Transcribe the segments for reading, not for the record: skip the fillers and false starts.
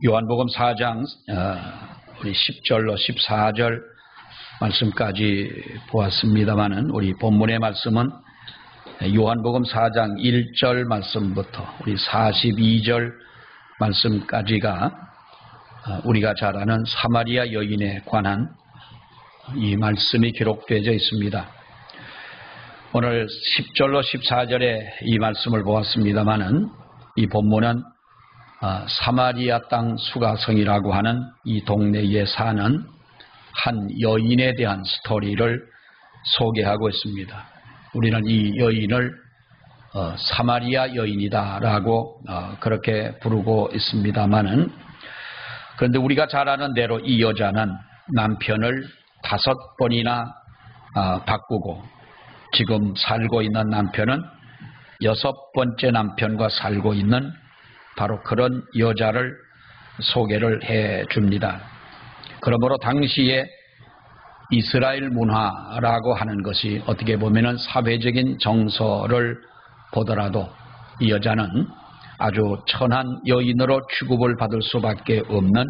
요한복음 4장 우리 10절로 14절 말씀까지 보았습니다마는 우리 본문의 말씀은 요한복음 4장 1절 말씀부터 우리 42절 말씀까지가 우리가 잘 아는 사마리아 여인에 관한 이 말씀이 기록되어 있습니다. 오늘 10절로 14절에 이 말씀을 보았습니다마는 이 본문은 사마리아 땅 수가성이라고 하는 이 동네에 사는 한 여인에 대한 스토리를 소개하고 있습니다. 우리는 이 여인을 사마리아 여인이다라고 그렇게 부르고 있습니다마는, 그런데 우리가 잘 아는 대로 이 여자는 남편을 5번이나 바꾸고 지금 살고 있는 남편은 6번째 남편과 살고 있는 바로 그런 여자를 소개를 해 줍니다. 그러므로 당시에 이스라엘 문화라고 하는 것이 어떻게 보면은 사회적인 정서를 보더라도 이 여자는 아주 천한 여인으로 취급을 받을 수밖에 없는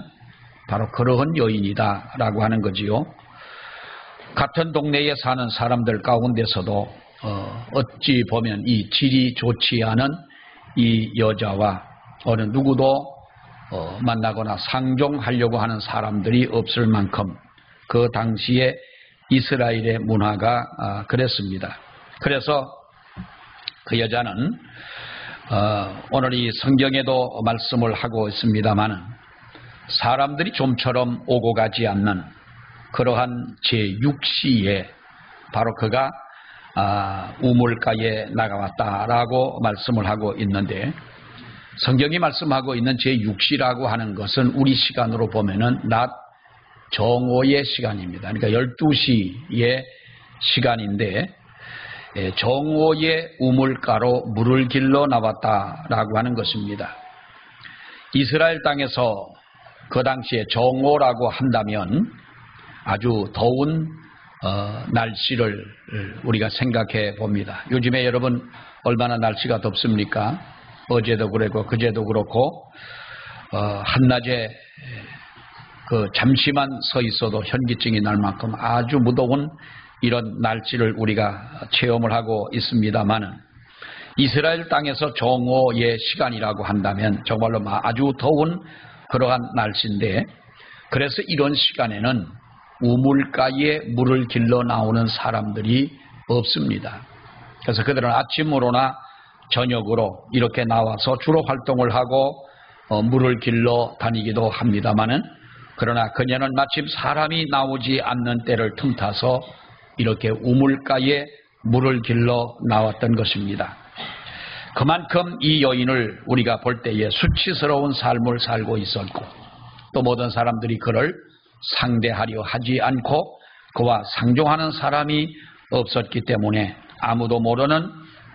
바로 그러한 여인이다라고 하는 거지요. 같은 동네에 사는 사람들 가운데서도 어찌 보면 이 질이 좋지 않은 이 여자와 어느 누구도 만나거나 상종하려고 하는 사람들이 없을 만큼 그 당시에 이스라엘의 문화가 그랬습니다. 그래서 그 여자는 오늘 이 성경에도 말씀을 하고 있습니다마는 사람들이 좀처럼 오고 가지 않는 그러한 제6시에 바로 그가 우물가에 나가왔다라고 말씀을 하고 있는데, 성경이 말씀하고 있는 제6시라고 하는 것은 우리 시간으로 보면은 낮 정오의 시간입니다. 그러니까 12시의 시간인데, 정오의 우물가로 물을 길러 나왔다라고 하는 것입니다. 이스라엘 땅에서 그 당시에 정오라고 한다면 아주 더운 날씨를 우리가 생각해 봅니다. 요즘에 여러분 얼마나 날씨가 덥습니까? 어제도 그렇고 그제도 그렇고 한낮에 잠시만 서 있어도 현기증이 날 만큼 아주 무더운 이런 날씨를 우리가 체험을 하고 있습니다마는, 이스라엘 땅에서 정오의 시간이라고 한다면 정말로 아주 더운 그러한 날씨인데, 그래서 이런 시간에는 우물가에 물을 길러 나오는 사람들이 없습니다. 그래서 그들은 아침으로나 저녁으로 이렇게 나와서 주로 활동을 하고 물을 길러 다니기도 합니다마는, 그러나 그녀는 마침 사람이 나오지 않는 때를 틈타서 이렇게 우물가에 물을 길러 나왔던 것입니다. 그만큼 이 여인을 우리가 볼 때에 수치스러운 삶을 살고 있었고, 또 모든 사람들이 그를 상대하려 하지 않고 그와 상종하는 사람이 없었기 때문에 아무도 모르는,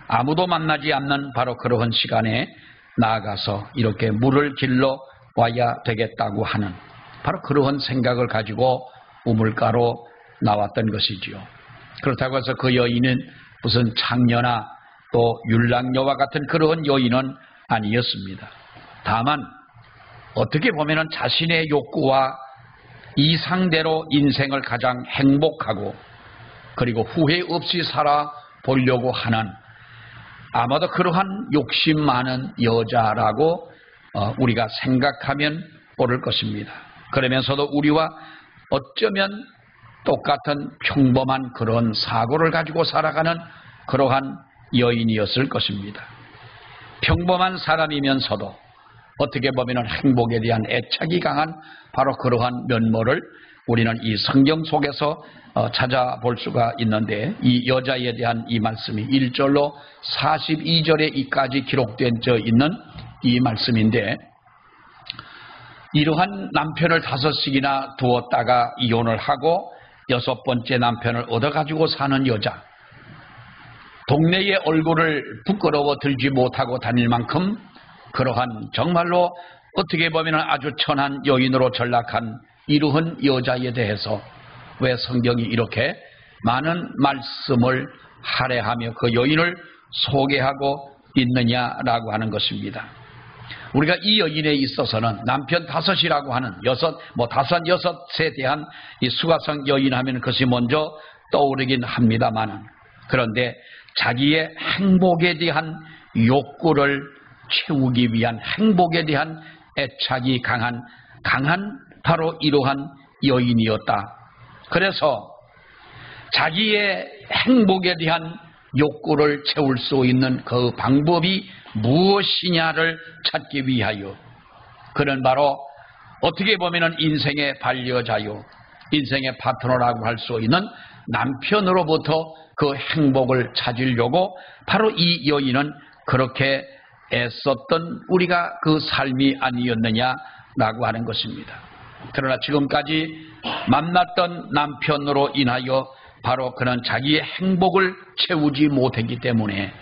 아무도 만나지 않는 바로 그러한 시간에 나아가서 이렇게 물을 길러 와야 되겠다고 하는 바로 그러한 생각을 가지고 우물가로 나왔던 것이지요. 그렇다고 해서 그 여인은 무슨 창녀나 또 율랑녀와 같은 그러한 여인은 아니었습니다. 다만 어떻게 보면 자신의 욕구와 이상대로 인생을 가장 행복하고 그리고 후회 없이 살아보려고 하는, 아마도 그러한 욕심 많은 여자라고 우리가 생각하면 옳을 것입니다. 그러면서도 우리와 어쩌면 똑같은 평범한 그런 사고를 가지고 살아가는 그러한 여인이었을 것입니다. 평범한 사람이면서도 어떻게 보면 행복에 대한 애착이 강한 바로 그러한 면모를 우리는 이 성경 속에서 찾아볼 수가 있는데, 이 여자에 대한 이 말씀이 1절로 42절에 이까지 기록된 있는 이 말씀인데, 이러한 남편을 5씩이나 두었다가 이혼을 하고 6번째 남편을 얻어가지고 사는 여자, 동네의 얼굴을 부끄러워 들지 못하고 다닐 만큼 그러한 정말로 어떻게 보면 아주 천한 여인으로 전락한 이러한 여자에 대해서 왜 성경이 이렇게 많은 말씀을 할애하며 그 여인을 소개하고 있느냐라고 하는 것입니다. 우리가 이 여인에 있어서는 남편 다섯이라고 하는 다섯, 여섯에 대한 이 수가성 여인 하면 그것이 먼저 떠오르긴 합니다만은, 그런데 자기의 행복에 대한 욕구를 채우기 위한, 행복에 대한 애착이 강한 바로 이러한 여인이었다. 그래서 자기의 행복에 대한 욕구를 채울 수 있는 그 방법이 무엇이냐를 찾기 위하여, 그는 바로 어떻게 보면 인생의 반려자요, 인생의 파트너라고 할 수 있는 남편으로부터 그 행복을 찾으려고 바로 이 여인은 그렇게 애썼던 우리가 그 삶이 아니었느냐라고 하는 것입니다. 그러나 지금까지 만났던 남편으로 인하여 바로 그는 자기의 행복을 채우지 못했기 때문에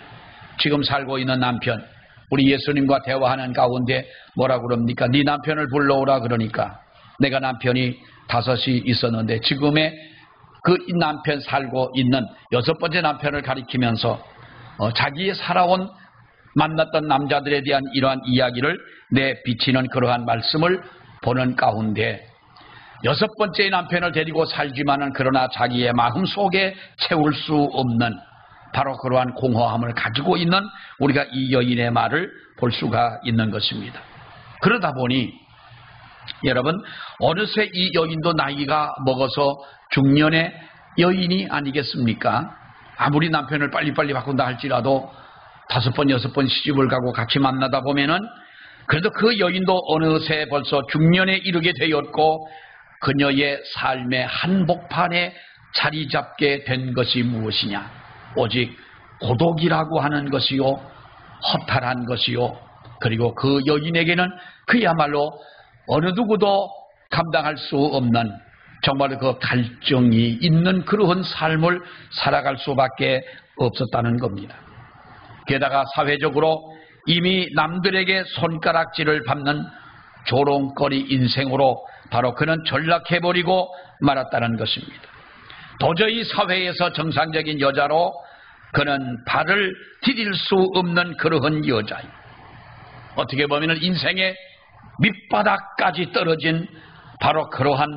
지금 살고 있는 남편, 우리 예수님과 대화하는 가운데 뭐라 그럽니까? 네 남편을 불러오라 그러니까, 내가 남편이 다섯이 있었는데 지금의 그 남편 살고 있는 여섯 번째 남편을 가리키면서 자기의 살아온 만났던 남자들에 대한 이러한 이야기를 내비치는 그러한 말씀을 보는 가운데, 여섯 번째 남편을 데리고 살지만은 그러나 자기의 마음속에 채울 수 없는 바로 그러한 공허함을 가지고 있는 우리가 이 여인의 말을 볼 수가 있는 것입니다. 그러다 보니 여러분, 어느새 이 여인도 나이가 먹어서 중년의 여인이 아니겠습니까? 아무리 남편을 빨리빨리 바꾼다 할지라도 다섯 번, 여섯 번 시집을 가고 같이 만나다 보면은 그래도 그 여인도 어느새 벌써 중년에 이르게 되었고, 그녀의 삶의 한복판에 자리 잡게 된 것이 무엇이냐? 오직 고독이라고 하는 것이요, 허탈한 것이요, 그리고 그 여인에게는 그야말로 어느 누구도 감당할 수 없는 정말 그 갈증이 있는 그러한 삶을 살아갈 수밖에 없었다는 겁니다. 게다가 사회적으로 이미 남들에게 손가락질을 밟는 조롱거리 인생으로 바로 그는 전락해버리고 말았다는 것입니다. 도저히 사회에서 정상적인 여자로 그는 발을 디딜 수 없는 그러한 여자예요. 어떻게 보면 인생의 밑바닥까지 떨어진 바로 그러한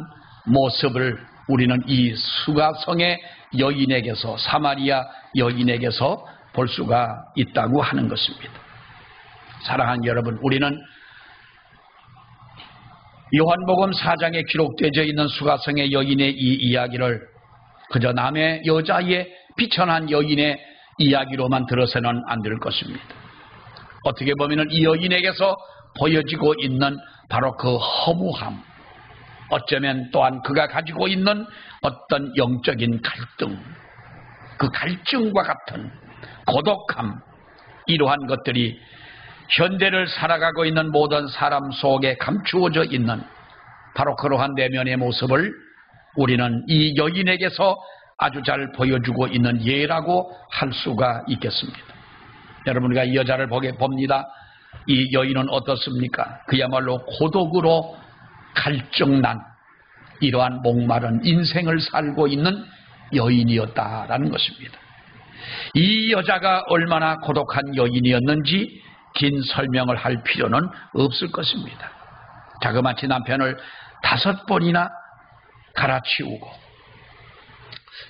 모습을 우리는 이 수가성의 여인에게서, 사마리아 여인에게서 볼 수가 있다고 하는 것입니다. 사랑하는 여러분, 우리는 요한복음 4장에 기록되어 있는 수가성의 여인의 이 이야기를 그저 남의 여자의 비천한 여인의 이야기로만 들어서는 안 될 것입니다. 어떻게 보면 이 여인에게서 보여지고 있는 바로 그 허무함, 어쩌면 또한 그가 가지고 있는 어떤 영적인 갈등, 그 갈증과 같은 고독함, 이러한 것들이 현대를 살아가고 있는 모든 사람 속에 감추어져 있는 바로 그러한 내면의 모습을 우리는 이 여인에게서 아주 잘 보여주고 있는 예라고 할 수가 있겠습니다. 여러분, 우리가 이 여자를 봅니다. 이 여인은 어떻습니까? 그야말로 고독으로 갈증난 이러한 목마른 인생을 살고 있는 여인이었다라는 것입니다. 이 여자가 얼마나 고독한 여인이었는지 긴 설명을 할 필요는 없을 것입니다. 자그마치 남편을 5번이나 갈아치우고,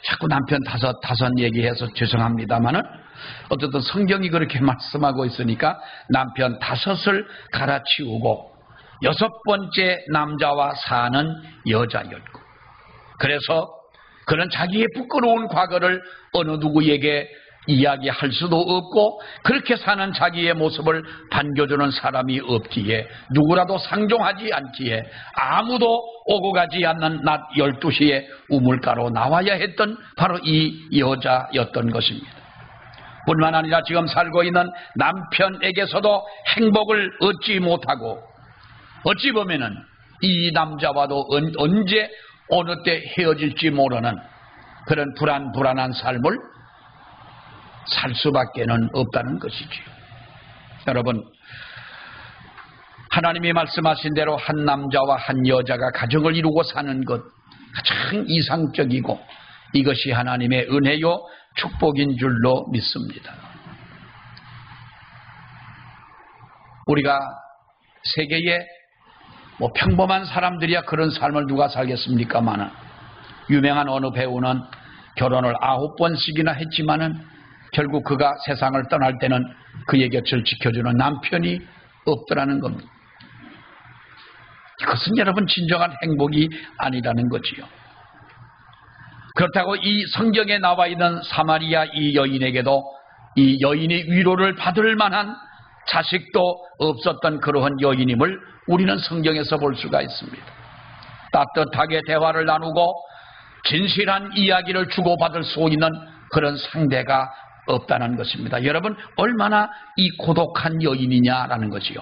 자꾸 남편 다섯 얘기해서 죄송합니다만은 어쨌든 성경이 그렇게 말씀하고 있으니까 남편 5을 갈아치우고 6번째 남자와 사는 여자였고, 그래서 그는 자기의 부끄러운 과거를 어느 누구에게 이야기할 수도 없고 그렇게 사는 자기의 모습을 반겨주는 사람이 없기에, 누구라도 상종하지 않기에 아무도 오고 가지 않는 낮 12시에 우물가로 나와야 했던 바로 이 여자였던 것입니다. 뿐만 아니라 지금 살고 있는 남편에게서도 행복을 얻지 못하고, 어찌 보면은 이 남자와도 언제 어느 때 헤어질지 모르는 그런 불안한 삶을 살 수밖에는 없다는 것이지요. 여러분, 하나님이 말씀하신 대로 한 남자와 한 여자가 가정을 이루고 사는 것 가장 이상적이고 이것이 하나님의 은혜요 축복인 줄로 믿습니다. 우리가 세계에 평범한 사람들이야 그런 삶을 누가 살겠습니까마는 유명한 어느 배우는 결혼을 9번씩이나 했지만은 결국 그가 세상을 떠날 때는 그의 곁을 지켜주는 남편이 없더라는 겁니다. 그것은 여러분 진정한 행복이 아니라는 거지요. 그렇다고 이 성경에 나와 있는 사마리아 이 여인에게도 이 여인이 위로를 받을 만한 자식도 없었던 그러한 여인임을 우리는 성경에서 볼 수가 있습니다. 따뜻하게 대화를 나누고 진실한 이야기를 주고받을 수 있는 그런 상대가 없다는 것입니다. 여러분 얼마나 이 고독한 여인이냐라는 거지요.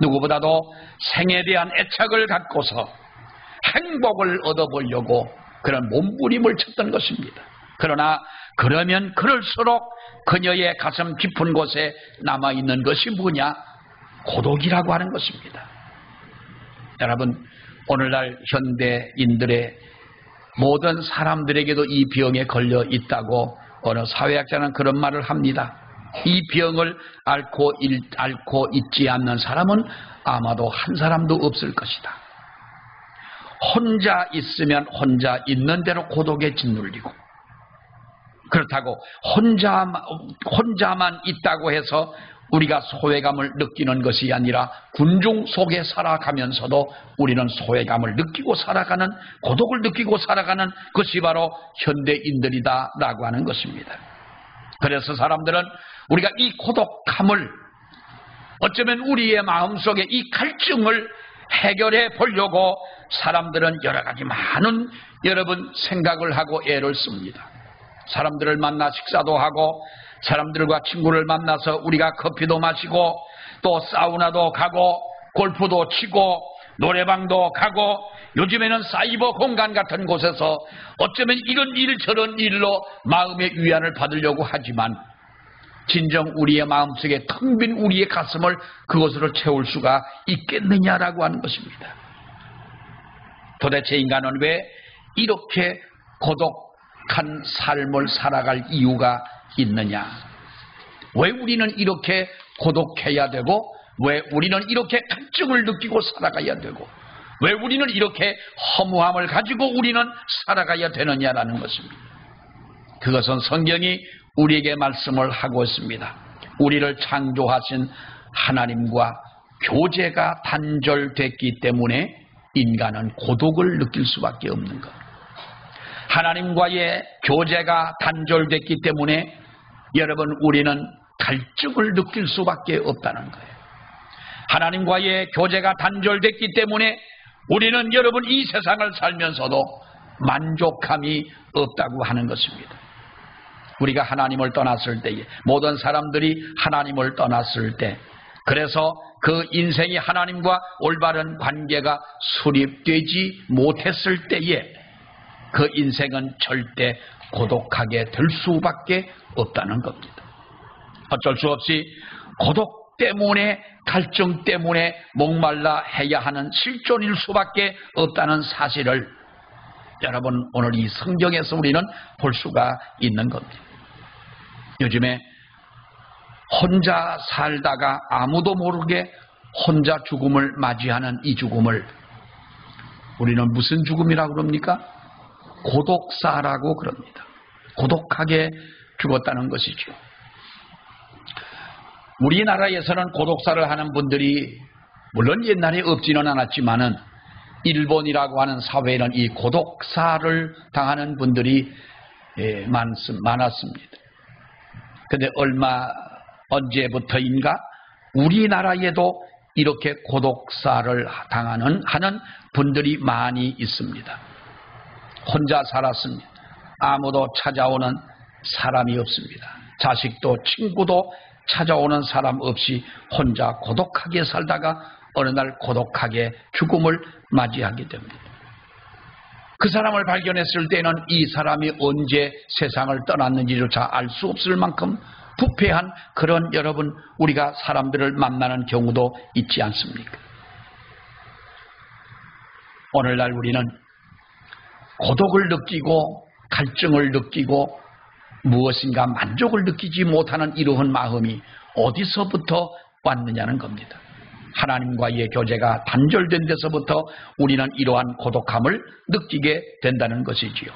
누구보다도 생에 대한 애착을 갖고서 행복을 얻어보려고 그런 몸부림을 쳤던 것입니다. 그러나 그러면 그럴수록 그녀의 가슴 깊은 곳에 남아있는 것이 뭐냐? 고독이라고 하는 것입니다. 여러분 오늘날 현대인들의 모든 사람들에게도 이 병에 걸려 있다고 어느 사회학자는 그런 말을 합니다. 이 병을 앓고 있지 않는 사람은 아마도 한 사람도 없을 것이다. 혼자 있으면 혼자 있는 대로 고독에 짓눌리고, 그렇다고 혼자만 있다고 해서 우리가 소외감을 느끼는 것이 아니라 군중 속에 살아가면서도 우리는 소외감을 느끼고 살아가는, 고독을 느끼고 살아가는 것이 바로 현대인들이다라고 하는 것입니다. 그래서 사람들은 우리가 이 고독함을, 어쩌면 우리의 마음속에 이 갈증을 해결해 보려고 사람들은 여러 가지 많은 여러분 생각을 하고 애를 씁니다. 사람들을 만나 식사도 하고, 사람들과 친구를 만나서 우리가 커피도 마시고, 또 사우나도 가고, 골프도 치고, 노래방도 가고, 요즘에는 사이버 공간 같은 곳에서 어쩌면 이런 일 저런 일로 마음의 위안을 받으려고 하지만 진정 우리의 마음속에 텅 빈 우리의 가슴을 그것으로 채울 수가 있겠느냐라고 하는 것입니다. 도대체 인간은 왜 이렇게 고독한 삶을 살아갈 이유가 있느냐? 왜 우리는 이렇게 고독해야 되고, 왜 우리는 이렇게 갈증을 느끼고 살아가야 되고, 왜 우리는 이렇게 허무함을 가지고 우리는 살아가야 되느냐라는 것입니다. 그것은 성경이 우리에게 말씀을 하고 있습니다. 우리를 창조하신 하나님과 교제가 단절됐기 때문에 인간은 고독을 느낄 수밖에 없는 것. 하나님과의 교제가 단절됐기 때문에 여러분 우리는 갈증을 느낄 수밖에 없다는 거예요. 하나님과의 교제가 단절됐기 때문에 우리는 여러분 이 세상을 살면서도 만족함이 없다고 하는 것입니다. 우리가 하나님을 떠났을 때에, 모든 사람들이 하나님을 떠났을 때, 그래서 그 인생이 하나님과 올바른 관계가 수립되지 못했을 때에 그 인생은 절대 고독하게 될 수밖에 없다는 겁니다. 어쩔 수 없이 고독 때문에, 갈증 때문에 목말라 해야 하는 실존일 수밖에 없다는 사실을 여러분 오늘 이 성경에서 우리는 볼 수가 있는 겁니다. 요즘에 혼자 살다가 아무도 모르게 혼자 죽음을 맞이하는 이 죽음을 우리는 무슨 죽음이라고 그럽니까? 고독사라고 그럽니다. 고독하게 죽었다는 것이죠. 우리나라에서는 고독사를 하는 분들이 물론 옛날에 없지는 않았지만은 일본이라고 하는 사회에는 이 고독사를 당하는 분들이 많았습니다. 그런데 언제부터인가 우리나라에도 이렇게 고독사를 하는 분들이 많이 있습니다. 혼자 살았습니다. 아무도 찾아오는 사람이 없습니다. 자식도 친구도 찾아오는 사람 없이 혼자 고독하게 살다가 어느 날 고독하게 죽음을 맞이하게 됩니다. 그 사람을 발견했을 때는 이 사람이 언제 세상을 떠났는지조차 알 수 없을 만큼 부패한 그런 여러분 우리가 사람들을 만나는 경우도 있지 않습니까? 오늘날 우리는 고독을 느끼고 갈증을 느끼고 무엇인가 만족을 느끼지 못하는 이러한 마음이 어디서부터 왔느냐는 겁니다. 하나님과의 교제가 단절된 데서부터 우리는 이러한 고독함을 느끼게 된다는 것이지요.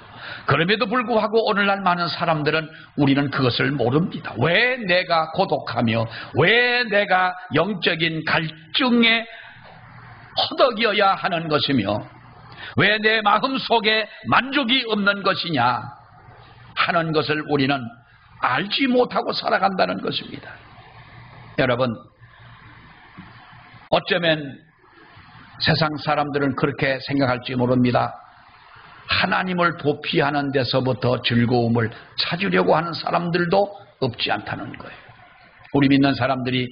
그럼에도 불구하고 오늘날 많은 사람들은 우리는 그것을 모릅니다. 왜 내가 고독하며 왜 내가 영적인 갈증에 허덕여야 하는 것이며 왜 내 마음속에 만족이 없는 것이냐 하는 것을 우리는 알지 못하고 살아간다는 것입니다. 여러분, 어쩌면 세상 사람들은 그렇게 생각할지 모릅니다. 하나님을 도피하는 데서부터 즐거움을 찾으려고 하는 사람들도 없지 않다는 거예요. 우리 믿는 사람들이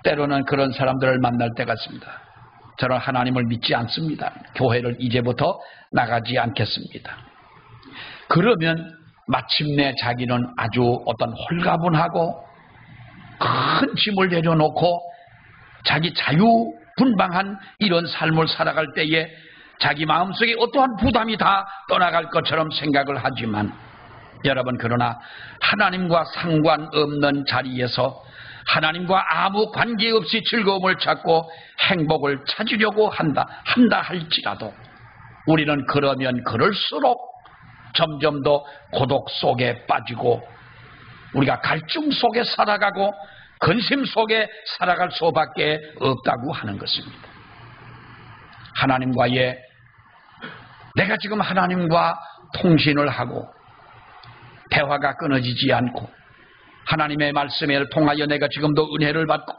때로는 그런 사람들을 만날 때가 있습니다. 저는 하나님을 믿지 않습니다. 교회를 이제부터 나가지 않겠습니다. 그러면 마침내 자기는 아주 어떤 홀가분하고 큰 짐을 내려놓고 자기 자유분방한 이런 삶을 살아갈 때에 자기 마음속에 어떠한 부담이 다 떠나갈 것처럼 생각을 하지만 여러분, 그러나 하나님과 상관없는 자리에서 하나님과 아무 관계없이 즐거움을 찾고 행복을 찾으려고 한다 할지라도 우리는 그러면 그럴수록 점점 더 고독 속에 빠지고 우리가 갈증 속에 살아가고 근심 속에 살아갈 수밖에 없다고 하는 것입니다. 내가 지금 하나님과 통신을 하고 대화가 끊어지지 않고 하나님의 말씀에 통하여 내가 지금도 은혜를 받고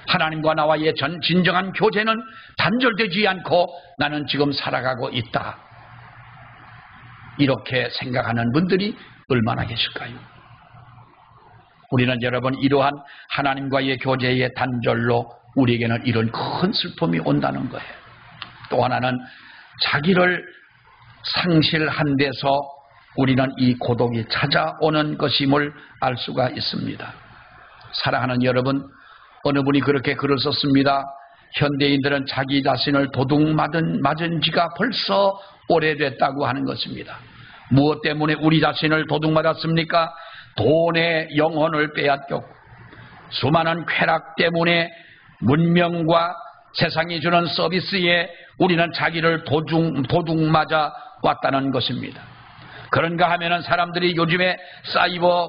하나님과 나와의 진정한 교제는 단절되지 않고 나는 지금 살아가고 있다. 이렇게 생각하는 분들이 얼마나 계실까요? 우리는 여러분, 이러한 하나님과의 교제의 단절로 우리에게는 이런 큰 슬픔이 온다는 거예요. 또 하나는 자기를 상실한 데서 우리는 이 고독이 찾아오는 것임을 알 수가 있습니다. 사랑하는 여러분, 어느 분이 그렇게 글을 썼습니다. 현대인들은 자기 자신을 도둑맞은 지가 벌써 오래됐다고 하는 것입니다. 무엇 때문에 우리 자신을 도둑맞았습니까? 돈의 영혼을 빼앗겼고 수많은 쾌락 때문에 문명과 세상이 주는 서비스에 우리는 자기를 도둑맞아 왔다는 것입니다. 그런가 하면은 사람들이 요즘에 사이버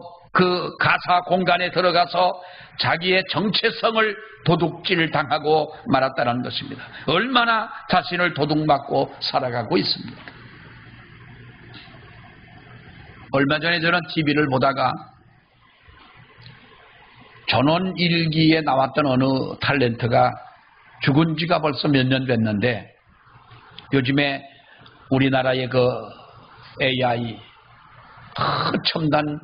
가사 공간에 들어가서 자기의 정체성을 도둑질 당하고 말았다는 것입니다. 얼마나 자신을 도둑맞고 살아가고 있습니까? 얼마 전에 저는 TV를 보다가 전원일기에 나왔던 어느 탤런트가 죽은 지가 벌써 몇 년 됐는데 요즘에 우리나라의 AI 첨단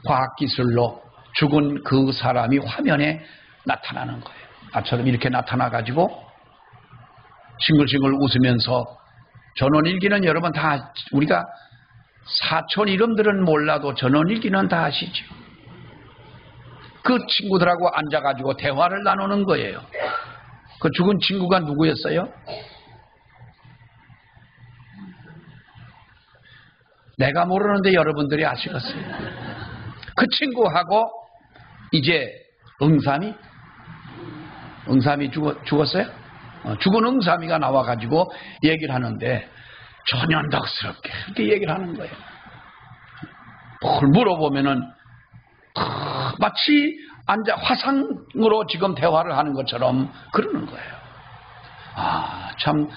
과학기술로 죽은 그 사람이 화면에 나타나는 거예요. 나처럼 이렇게 나타나가지고 싱글싱글 웃으면서 전원일기는 여러분 다 우리가 사촌 이름들은 몰라도 전원일기는 다 아시죠. 그 친구들하고 앉아가지고 대화를 나누는 거예요. 그 죽은 친구가 누구였어요? 내가 모르는데 여러분들이 아시겠어요. 그 친구하고 이제 응삼이 죽었어요? 죽은 응삼이가 나와가지고 얘기를 하는데 전연덕스럽게 이렇게 얘기를 하는 거예요. 뭘 물어보면은 마치 앉아 화상으로 지금 대화를 하는 것처럼 그러는 거예요. 참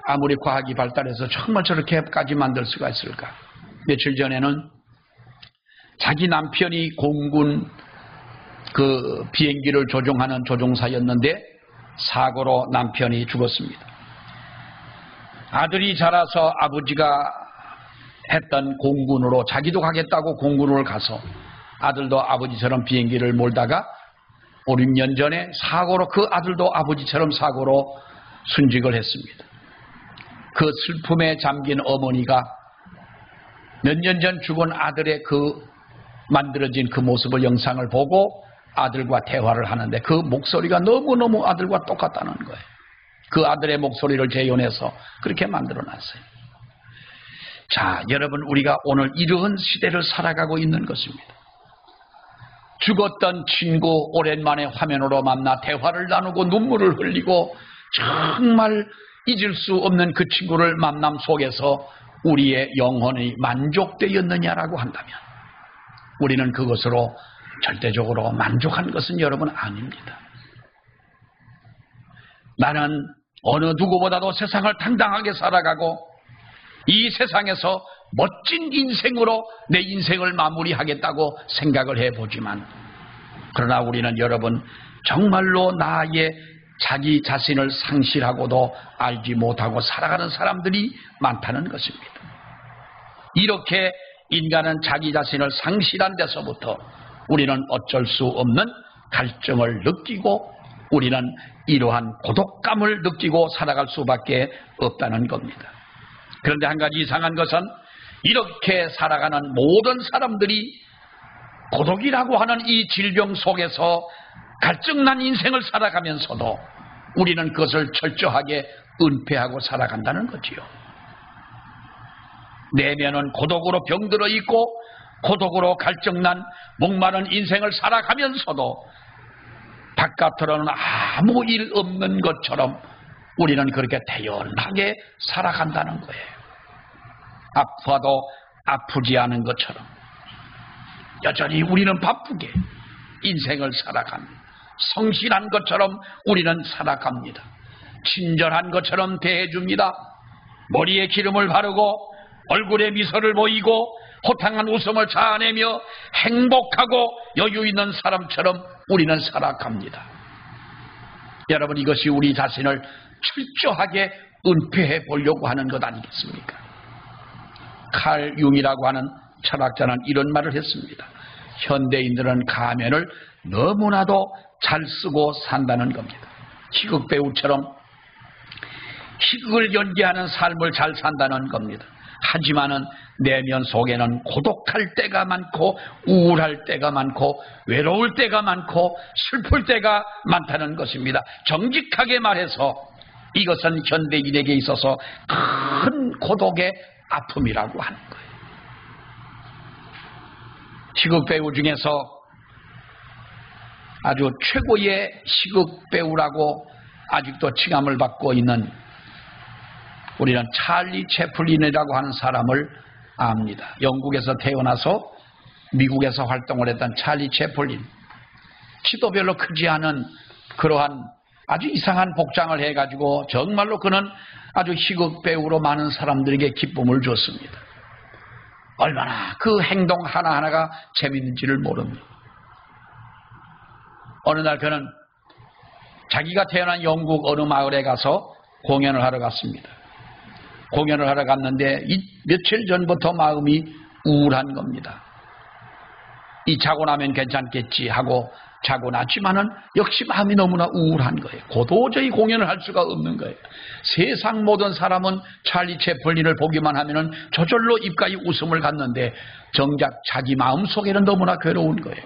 아무리 과학이 발달해서 정말 저렇게까지 만들 수가 있을까? 며칠 전에는 자기 남편이 공군 비행기를 조종하는 조종사였는데 사고로 남편이 죽었습니다. 아들이 자라서 아버지가 했던 공군으로 자기도 가겠다고 공군을 가서 아들도 아버지처럼 비행기를 몰다가 5, 6년 전에 사고로 그 아들도 아버지처럼 사고로 순직을 했습니다. 그 슬픔에 잠긴 어머니가 몇 년 전 죽은 아들의 만들어진 그 모습을 영상을 보고 아들과 대화를 하는데 그 목소리가 너무너무 아들과 똑같다는 거예요. 그 아들의 목소리를 재현해서 그렇게 만들어놨어요. 자, 여러분, 우리가 오늘 이러한 시대를 살아가고 있는 것입니다. 죽었던 친구 오랜만에 화면으로 만나 대화를 나누고 눈물을 흘리고 정말 잊을 수 없는 그 친구를 만남 속에서 우리의 영혼이 만족되었느냐라고 한다면 우리는 그것으로 절대적으로 만족한 것은 여러분 아닙니다. 나는 어느 누구보다도 세상을 당당하게 살아가고 이 세상에서 멋진 인생으로 내 인생을 마무리하겠다고 생각을 해보지만 그러나 우리는 여러분 정말로 나의 자기 자신을 상실하고도 알지 못하고 살아가는 사람들이 많다는 것입니다. 이렇게 인간은 자기 자신을 상실한 데서부터 우리는 어쩔 수 없는 갈증을 느끼고 우리는 이러한 고독감을 느끼고 살아갈 수밖에 없다는 겁니다. 그런데 한 가지 이상한 것은 이렇게 살아가는 모든 사람들이 고독이라고 하는 이 질병 속에서 갈증난 인생을 살아가면서도 우리는 그것을 철저하게 은폐하고 살아간다는 거지요. 내면은 고독으로 병들어 있고 고독으로 갈증난 목마른 인생을 살아가면서도 바깥으로는 아무 일 없는 것처럼 우리는 그렇게 태연하게 살아간다는 거예요. 아파도 아프지 않은 것처럼 여전히 우리는 바쁘게 인생을 살아갑니다. 성실한 것처럼 우리는 살아갑니다. 친절한 것처럼 대해줍니다. 머리에 기름을 바르고 얼굴에 미소를 보이고 호탕한 웃음을 자아내며 행복하고 여유 있는 사람처럼 우리는 살아갑니다. 여러분, 이것이 우리 자신을 철저하게 은폐해 보려고 하는 것 아니겠습니까? 칼 융이라고 하는 철학자는 이런 말을 했습니다. 현대인들은 가면을 너무나도 잘 쓰고 산다는 겁니다. 희극 배우처럼 희극을 연기하는 삶을 잘 산다는 겁니다. 하지만은 내면 속에는 고독할 때가 많고 우울할 때가 많고 외로울 때가 많고 슬플 때가 많다는 것입니다. 정직하게 말해서 이것은 현대인에게 있어서 큰 고독의 아픔이라고 하는 거예요. 희극 배우 중에서 아주 최고의 희극 배우라고 아직도 칭함을 받고 있는 우리는 찰리 채플린이라고 하는 사람을 압니다. 영국에서 태어나서 미국에서 활동을 했던 찰리 채플린. 키도 별로 크지 않은 그러한 아주 이상한 복장을 해가지고 정말로 그는 아주 희극 배우로 많은 사람들에게 기쁨을 줬습니다. 얼마나 그 행동 하나하나가 재밌는지를 모릅니다. 어느 날 그는 자기가 태어난 영국 어느 마을에 가서 공연을 하러 갔습니다. 공연을 하러 갔는데 며칠 전부터 마음이 우울한 겁니다. 이 자고 나면 괜찮겠지 하고 자고 났지만은 역시 마음이 너무나 우울한 거예요. 도저히 공연을 할 수가 없는 거예요. 세상 모든 사람은 찰리 채플린을 보기만 하면은 저절로 입가에 웃음을 갖는데 정작 자기 마음 속에는 너무나 괴로운 거예요.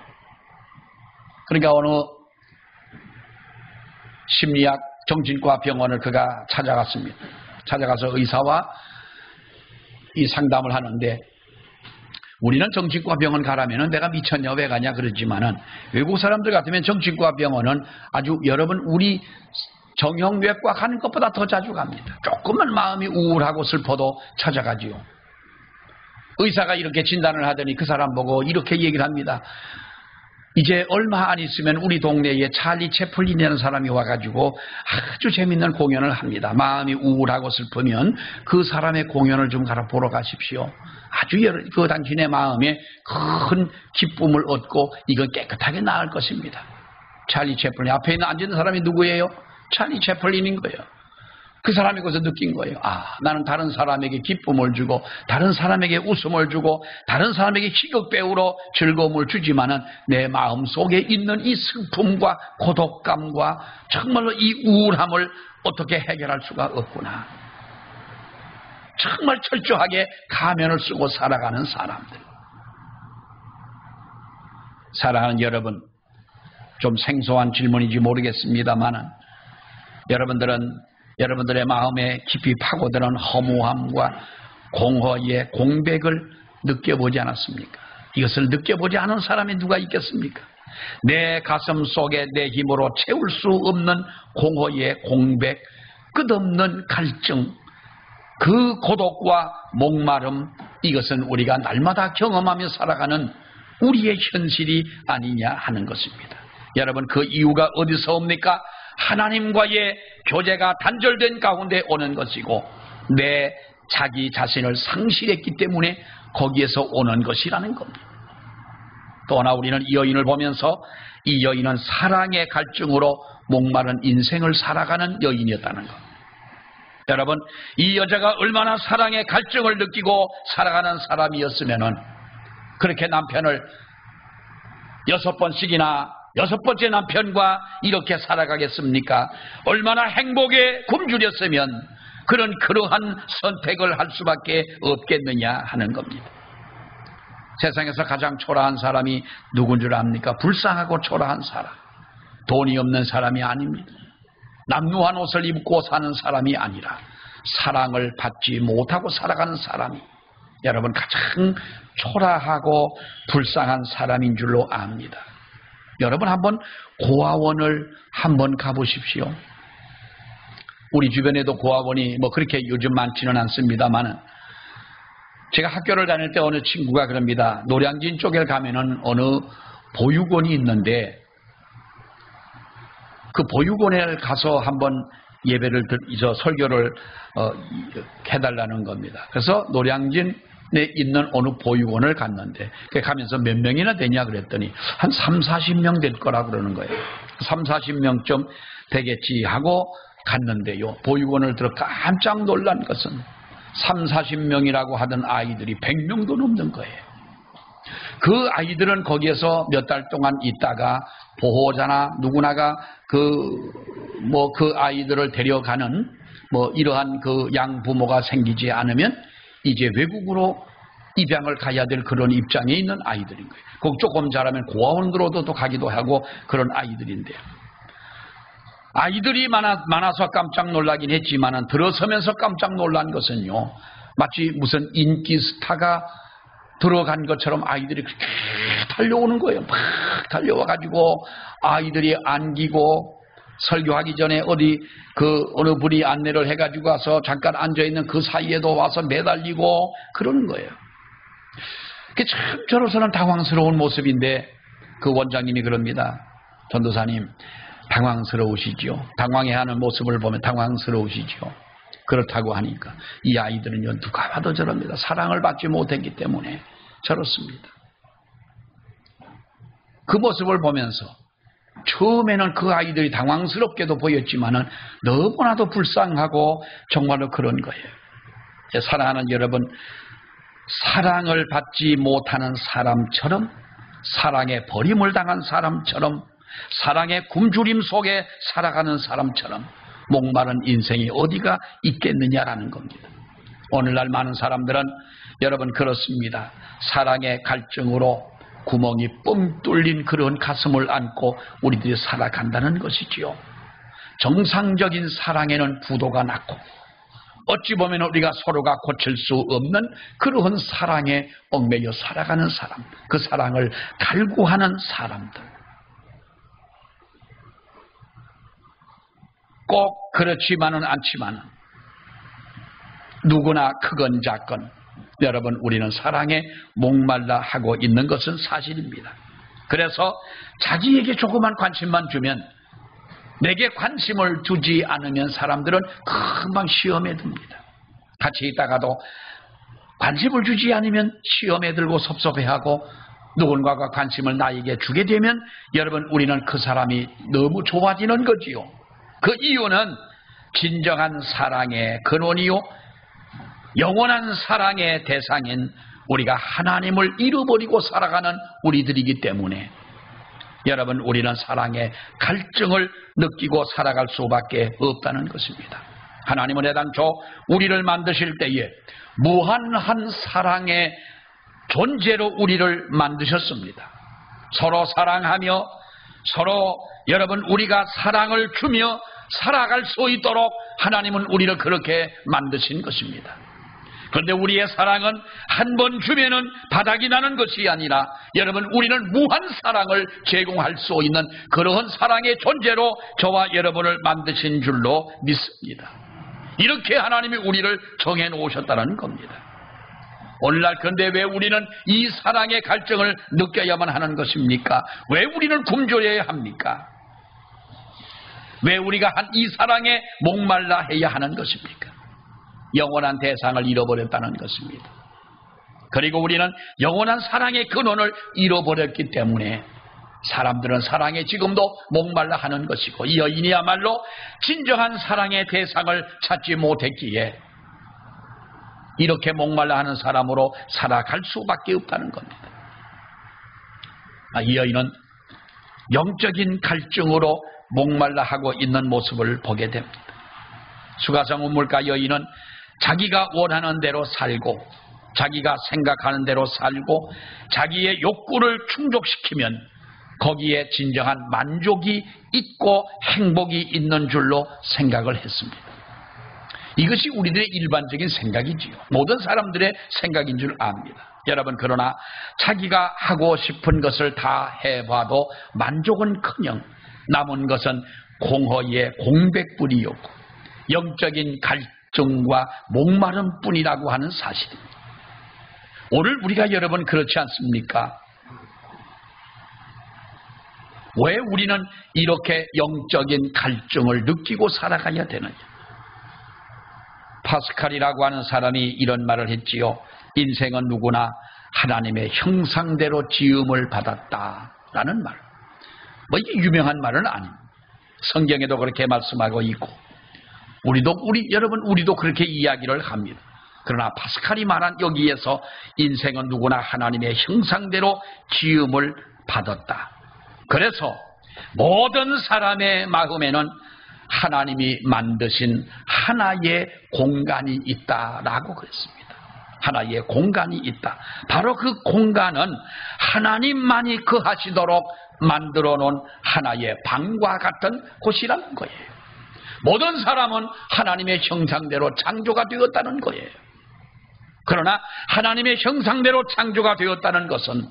그러니까 어느 심리학 정신과 병원을 그가 찾아갔습니다. 찾아가서 의사와 이 상담을 하는데 우리는 정신과 병원 가라면은 내가 미쳤냐 왜 가냐 그러지만은 외국 사람들 같으면 정신과 병원은 아주 여러분 우리 정형외과 가는 것보다 더 자주 갑니다. 조금만 마음이 우울하고 슬퍼도 찾아가지요. 의사가 이렇게 진단을 하더니 그 사람 보고 이렇게 얘기를 합니다. 이제 얼마 안 있으면 우리 동네에 찰리 채플린이라는 사람이 와가지고 아주 재밌는 공연을 합니다. 마음이 우울하고 슬프면 그 사람의 공연을 좀 가라 보러 가십시오. 아주 그 당신의 마음에 큰 기쁨을 얻고 이건 깨끗하게 나을 것입니다. 찰리 채플린 앞에 있는 앉은 사람이 누구예요? 찰리 채플린인 거예요. 그 사람이 거기서 느낀 거예요. 아, 나는 다른 사람에게 기쁨을 주고 다른 사람에게 웃음을 주고 다른 사람에게 희극 배우로 즐거움을 주지만은 내 마음 속에 있는 이 슬픔과 고독감과 정말로 이 우울함을 어떻게 해결할 수가 없구나. 정말 철저하게 가면을 쓰고 살아가는 사람들. 사랑하는 여러분, 좀 생소한 질문인지 모르겠습니다만은 여러분들의 마음에 깊이 파고드는 허무함과 공허의 공백을 느껴보지 않았습니까? 이것을 느껴보지 않은 사람이 누가 있겠습니까? 내 가슴 속에 내 힘으로 채울 수 없는 공허의 공백, 끝없는 갈증, 그 고독과 목마름, 이것은 우리가 날마다 경험하며 살아가는 우리의 현실이 아니냐 하는 것입니다. 여러분, 그 이유가 어디서 옵니까? 하나님과의 교제가 단절된 가운데 오는 것이고 내 자기 자신을 상실했기 때문에 거기에서 오는 것이라는 겁니다. 또 하나 우리는 이 여인을 보면서 이 여인은 사랑의 갈증으로 목마른 인생을 살아가는 여인이었다는 것. 여러분, 이 여자가 얼마나 사랑의 갈증을 느끼고 살아가는 사람이었으면은 그렇게 남편을 6번씩이나 6번째 남편과 이렇게 살아가겠습니까? 얼마나 행복에 굶주렸으면 그러한 선택을 할 수밖에 없겠느냐 하는 겁니다. 세상에서 가장 초라한 사람이 누군 줄 압니까? 불쌍하고 초라한 사람. 돈이 없는 사람이 아닙니다. 남루한 옷을 입고 사는 사람이 아니라 사랑을 받지 못하고 살아가는 사람이 여러분 가장 초라하고 불쌍한 사람인 줄로 압니다. 여러분 한번 고아원을 한번 가보십시오. 우리 주변에도 고아원이 그렇게 요즘 많지는 않습니다만은 제가 학교를 다닐 때 어느 친구가 그럽니다. 노량진 쪽에 가면은 어느 보육원이 있는데 그 보육원에 가서 한번 예배를 설교를 해달라는 겁니다. 그래서 노량진에 있는 어느 보육원을 갔는데 가면서 몇 명이나 되냐 그랬더니 한 30-40명 될 거라 그러는 거예요. 30-40명쯤 되겠지 하고 갔는데요. 보육원을 들어 깜짝 놀란 것은 30-40명이라고 하던 아이들이 100명도 넘는 거예요. 그 아이들은 거기에서 몇 달 동안 있다가 보호자나 누구나가 그 아이들을 데려가는 이러한 그 양부모가 생기지 않으면 이제 외국으로 입양을 가야 될 그런 입장에 있는 아이들인 거예요. 거기 조금 자라면 고아원으로도 또 가기도 하고 그런 아이들인데요. 아이들이 많아서 깜짝 놀라긴 했지만은 들어서면서 깜짝 놀란 것은요. 마치 무슨 인기 스타가 들어간 것처럼 아이들이 그렇게 달려오는 거예요. 막 달려와가지고 아이들이 안기고 설교하기 전에 어느 분이 안내를 해가지고 와서 잠깐 앉아있는 그 사이에도 와서 매달리고 그러는 거예요. 그게 참 저로서는 당황스러운 모습인데 그 원장님이 그럽니다. 전도사님, 당황스러우시죠? 당황해하는 모습을 보면 당황스러우시죠? 그렇다고 하니까 이 아이들은요 누가 봐도 저럽니다. 사랑을 받지 못했기 때문에 저렇습니다. 그 모습을 보면서 처음에는 그 아이들이 당황스럽게도 보였지만은 너무나도 불쌍하고 정말로 그런 거예요. 사랑하는 여러분, 사랑을 받지 못하는 사람처럼, 사랑에 버림을 당한 사람처럼, 사랑의 굶주림 속에 살아가는 사람처럼 목마른 인생이 어디가 있겠느냐라는 겁니다. 오늘날 많은 사람들은 여러분 그렇습니다. 사랑의 갈증으로 구멍이 뻥 뚫린 그런 가슴을 안고 우리들이 살아간다는 것이지요. 정상적인 사랑에는 부도가 났고 어찌 보면 우리가 서로가 고칠 수 없는 그러한 사랑에 얽매여 살아가는 사람, 그 사랑을 갈구하는 사람들. 꼭 그렇지만은 않지만 누구나 크건 작건 여러분 우리는 사랑에 목말라 하고 있는 것은 사실입니다. 그래서 자기에게 조그만 관심만 주면, 내게 관심을 두지 않으면 사람들은 금방 시험에 듭니다. 같이 있다가도 관심을 주지 않으면 시험에 들고 섭섭해하고, 누군가가 관심을 나에게 주게 되면 여러분 우리는 그 사람이 너무 좋아지는 거지요. 그 이유는 진정한 사랑의 근원이요 영원한 사랑의 대상인 우리가 하나님을 잃어버리고 살아가는 우리들이기 때문에 여러분 우리는 사랑의 갈증을 느끼고 살아갈 수밖에 없다는 것입니다. 하나님은 애당초 우리를 만드실 때에 무한한 사랑의 존재로 우리를 만드셨습니다. 서로 사랑하며 서로 여러분 우리가 사랑을 주며 살아갈 수 있도록 하나님은 우리를 그렇게 만드신 것입니다. 그런데 우리의 사랑은 한 번 주면은 바닥이 나는 것이 아니라 여러분, 우리는 무한 사랑을 제공할 수 있는 그러한 사랑의 존재로 저와 여러분을 만드신 줄로 믿습니다. 이렇게 하나님이 우리를 정해 놓으셨다는 겁니다. 오늘날 그런데 왜 우리는 이 사랑의 갈증을 느껴야만 하는 것입니까? 왜 우리는 굶주려야 합니까? 왜 우리가 이 사랑에 목말라 해야 하는 것입니까? 영원한 대상을 잃어버렸다는 것입니다. 그리고 우리는 영원한 사랑의 근원을 잃어버렸기 때문에 사람들은 사랑에 지금도 목말라 하는 것이고, 이 여인이야말로 진정한 사랑의 대상을 찾지 못했기에 이렇게 목말라 하는 사람으로 살아갈 수밖에 없다는 겁니다. 이 여인은 영적인 갈증으로 목말라 하고 있는 모습을 보게 됩니다. 수가성 우물가 여인은 자기가 원하는 대로 살고, 자기가 생각하는 대로 살고, 자기의 욕구를 충족시키면 거기에 진정한 만족이 있고 행복이 있는 줄로 생각을 했습니다. 이것이 우리들의 일반적인 생각이지요. 모든 사람들의 생각인 줄 압니다. 여러분, 그러나 자기가 하고 싶은 것을 다 해봐도 만족은커녕 남은 것은 공허의 공백뿐이었고 영적인 갈증과 목마름 뿐이라고 하는 사실입니다. 오늘 우리가 여러분 그렇지 않습니까? 왜 우리는 이렇게 영적인 갈증을 느끼고 살아가야 되느냐? 파스칼이라고 하는 사람이 이런 말을 했지요. 인생은 누구나 하나님의 형상대로 지음을 받았다라는 말. 이게 유명한 말은 아닙니다. 성경에도 그렇게 말씀하고 있고, 우리도 그렇게 이야기를 합니다. 그러나 파스칼이 말한 여기에서 인생은 누구나 하나님의 형상대로 지음을 받았다. 그래서 모든 사람의 마음에는 하나님이 만드신 하나의 공간이 있다라고 그랬습니다. 하나의 공간이 있다. 바로 그 공간은 하나님만이 거하시도록 만들어 놓은 하나의 방과 같은 곳이라는 거예요. 모든 사람은 하나님의 형상대로 창조가 되었다는 거예요. 그러나 하나님의 형상대로 창조가 되었다는 것은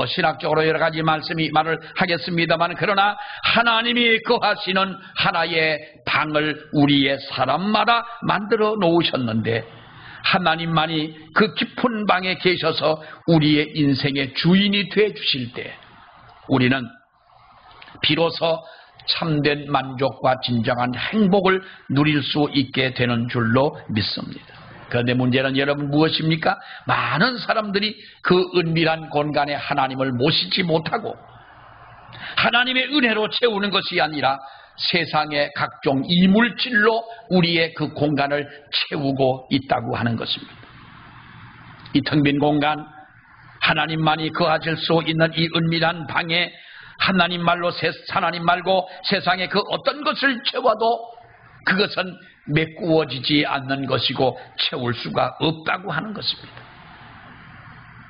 신학적으로 여러 가지 말을 하겠습니다만, 그러나 하나님이 거하시는 하나의 방을 우리의 사람마다 만들어 놓으셨는데, 하나님만이 그 깊은 방에 계셔서 우리의 인생의 주인이 되어 주실 때 우리는 비로소 참된 만족과 진정한 행복을 누릴 수 있게 되는 줄로 믿습니다. 그런데 문제는 여러분 무엇입니까? 많은 사람들이 그 은밀한 공간에 하나님을 모시지 못하고 하나님의 은혜로 채우는 것이 아니라 세상의 각종 이물질로 우리의 그 공간을 채우고 있다고 하는 것입니다. 이 텅 빈 공간, 하나님만이 거하실 수 있는 이 은밀한 방에 하나님 말고 세상의 그 어떤 것을 채워도 그것은 메꾸어지지 않는 것이고 채울 수가 없다고 하는 것입니다.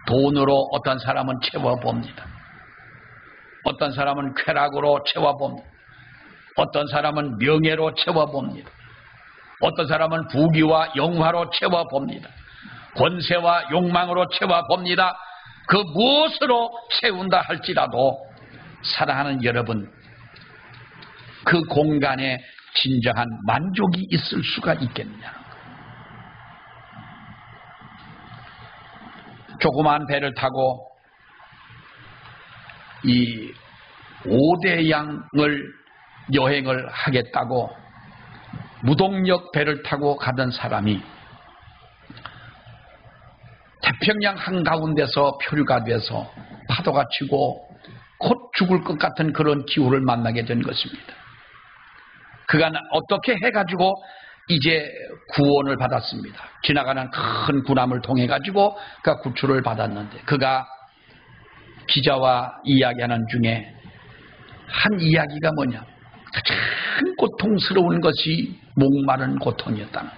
돈으로 어떤 사람은 채워봅니다. 어떤 사람은 쾌락으로 채워봅니다. 어떤 사람은 명예로 채워봅니다. 어떤 사람은 부귀와 영화로 채워봅니다. 권세와 욕망으로 채워봅니다. 그 무엇으로 채운다 할지라도 사랑하는 여러분, 그 공간에 진정한 만족이 있을 수가 있겠느냐. 조그마한 배를 타고 이 5대양을 여행을 하겠다고 무동력 배를 타고 가던 사람이 태평양 한가운데서 표류가 돼서 파도가 치고 곧 죽을 것 같은 그런 기후를 만나게 된 것입니다. 그가 어떻게 해가지고 이제 구원을 받았습니다. 지나가는 큰 군함을 통해 가지고 그가 구출을 받았는데, 그가 기자와 이야기하는 중에 한 이야기가 뭐냐, 가장 고통스러운 것이 목마른 고통이었다는,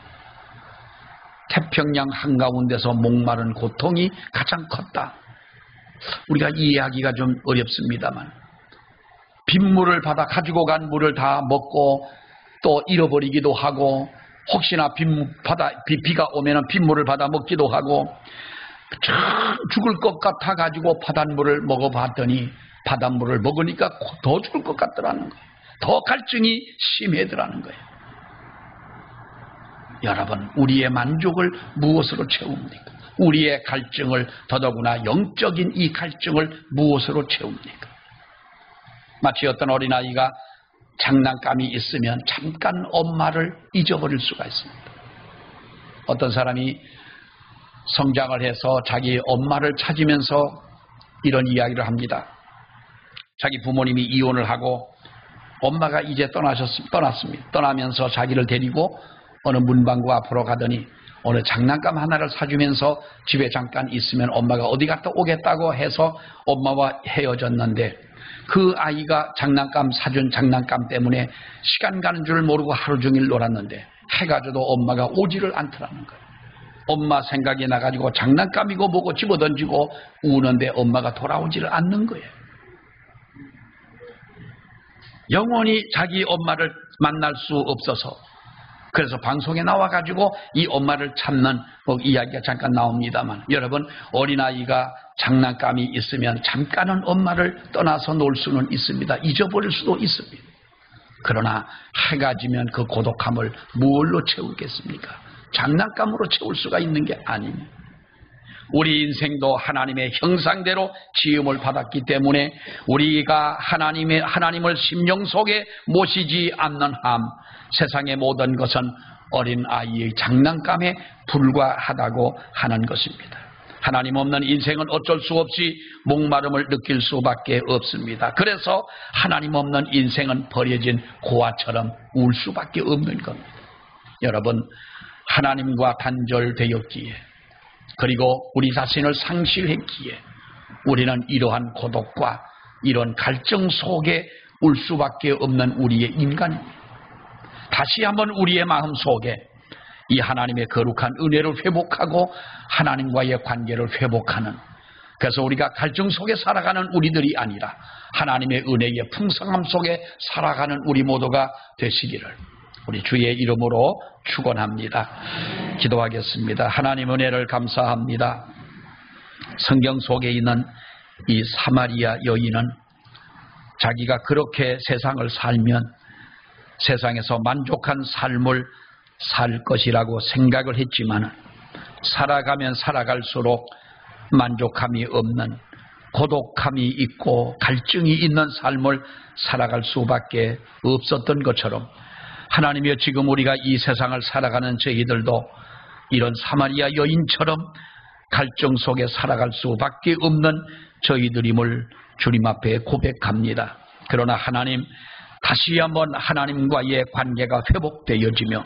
태평양 한가운데서 목마른 고통이 가장 컸다. 우리가 이 이야기가 좀 어렵습니다만, 빗물을 받아 가지고 간 물을 다 먹고 또 잃어버리기도 하고 혹시나 비가 오면 빗물을 받아 먹기도 하고 죽을 것 같아 가지고 바닷물을 먹어봤더니 바닷물을 먹으니까 더 죽을 것 같더라는 거예요. 더 갈증이 심해더라는 거예요. 여러분, 우리의 만족을 무엇으로 채웁니까? 우리의 갈증을, 더더구나 영적인 이 갈증을 무엇으로 채웁니까? 마치 어떤 어린아이가 장난감이 있으면 잠깐 엄마를 잊어버릴 수가 있습니다. 어떤 사람이 성장을 해서 자기 엄마를 찾으면서 이런 이야기를 합니다. 자기 부모님이 이혼을 하고 엄마가 이제 떠났습니다. 떠나면서 자기를 데리고 어느 문방구 앞으로 가더니 어느 장난감 하나를 사주면서 집에 잠깐 있으면 엄마가 어디 갔다 오겠다고 해서 엄마와 헤어졌는데, 그 아이가 사준 장난감 때문에 시간 가는 줄 모르고 하루 종일 놀았는데 해가 져도 엄마가 오지를 않더라는 거예요. 엄마 생각이 나가지고 장난감이고 뭐고 집어던지고 우는데 엄마가 돌아오지를 않는 거예요. 영원히 자기 엄마를 만날 수 없어서, 그래서 방송에 나와가지고 이 엄마를 찾는 이야기가 잠깐 나옵니다만, 여러분, 어린아이가 장난감이 있으면 잠깐은 엄마를 떠나서 놀 수는 있습니다. 잊어버릴 수도 있습니다. 그러나 해가 지면 그 고독함을 무엇로 채우겠습니까? 장난감으로 채울 수가 있는 게 아닙니다. 우리 인생도 하나님의 형상대로 지음을 받았기 때문에 우리가 하나님을 심령 속에 모시지 않는 한 세상의 모든 것은 어린아이의 장난감에 불과하다고 하는 것입니다. 하나님 없는 인생은 어쩔 수 없이 목마름을 느낄 수밖에 없습니다. 그래서 하나님 없는 인생은 버려진 고아처럼 울 수밖에 없는 겁니다. 여러분, 하나님과 단절되었기에, 그리고 우리 자신을 상실했기에 우리는 이러한 고독과 이런 갈증 속에 울 수밖에 없는 우리의 인간입니다. 다시 한번 우리의 마음 속에 이 하나님의 거룩한 은혜를 회복하고 하나님과의 관계를 회복하는, 그래서 우리가 갈증 속에 살아가는 우리들이 아니라 하나님의 은혜의 풍성함 속에 살아가는 우리 모두가 되시기를 우리 주의 이름으로 축원합니다. 기도하겠습니다. 하나님 은혜를 감사합니다. 성경 속에 있는 이 사마리아 여인은 자기가 그렇게 세상을 살면 세상에서 만족한 삶을 살 것이라고 생각을 했지만, 살아가면 살아갈수록 만족함이 없는, 고독함이 있고 갈증이 있는 삶을 살아갈 수밖에 없었던 것처럼, 하나님이여, 지금 우리가 이 세상을 살아가는 저희들도 이런 사마리아 여인처럼 갈증 속에 살아갈 수밖에 없는 저희들임을 주님 앞에 고백합니다. 그러나 하나님, 다시 한번 하나님과의 관계가 회복되어지며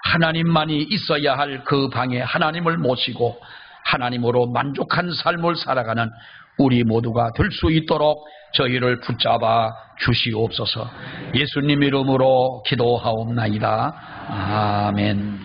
하나님만이 있어야 할 그 방에 하나님을 모시고 하나님으로 만족한 삶을 살아가는 우리 모두가 될 수 있도록 저희를 붙잡아 주시옵소서. 예수님 이름으로 기도하옵나이다. 아멘.